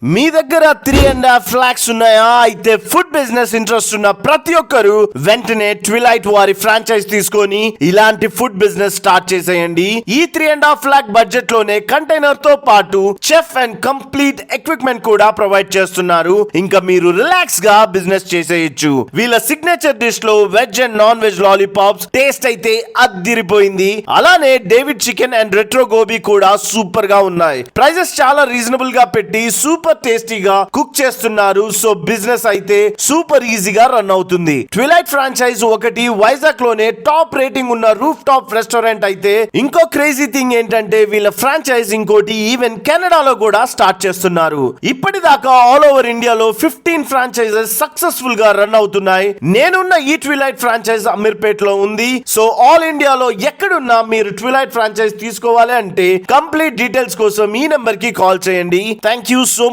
మీ దగ్గర 3.5 lakhs ఉన్నాయా? అయితే ఫుడ్ బిజినెస్ ఇంట్రెస్ట్ ఉన్న ప్రతి ఒక్కరు వెంటనే ట్విలైట్ వారి ఫ్రాంచైజ్ తీసుకొని ఇలాంటి ఫుడ్ బిజినెస్ స్టార్ట్ చేసేయండి. ఈ 3.5 lakh బడ్జెట్ లోనే కంటైనర్ తో పాటు చెఫ్ అండ్ కంప్లీట్ ఎక్విప్మెంట్ కూడా ప్రొవైడ్ చేస్తున్నారు. ఇంకా మీరు రిలాక్స్ గా బిజినెస్ చేసేయచ్చు. వీళ్ళ సిగ్నేచర్ డిష్ లో veg and non veg lollipops taste అయితే అద్దిరిపోయింది. అలానే David chicken and retro gobi కూడా సూపర్ గా ఉన్నాయి. ప్రైజెస్ చాలా రీజనబుల్ గా పెట్టి సూపర్ టేస్టీగా కుక్ చేస్తున్నారు. సో బిజినెస్ అయితే సూపర్ ఈజీగా రన్ అవుతుంది. ట్విలైట్ ఫ్రాంచైజ్ ఒకటి వైజాగ్ లోనే టాప్ రేటింగ్ ఉన్న రూఫ్ టాప్ రెస్టారెంట్ అయితే ఇంకో క్రేజీ థింగ్ ఏంటంటే వీళ్ళ ఫ్రాంచైజ్ ఇంకోటి ఈవెన్ కెనడాలో కూడా స్టార్ట్ చేస్తున్నారు. ఇప్పటిదాకా ఆల్ ఓవర్ ఇండియాలో 15 ఫ్రాంచైజెస్ సక్సెస్ఫుల్ గా రన్ అవుతున్నాయి. నేనున్న ఈ ట్విలైట్ ఫ్రాంచైజ్ అమీర్పేట్ లో ఉంది. సో ఆల్ ఇండియాలో ఎక్కడున్నా మీరు ట్విలైట్ ఫ్రాంచైజ్ తీసుకోవాలి అంటే కంప్లీట్ డీటెయిల్స్ కోసం ఈ నెంబర్ కి కాల్ చేయండి. Thank you so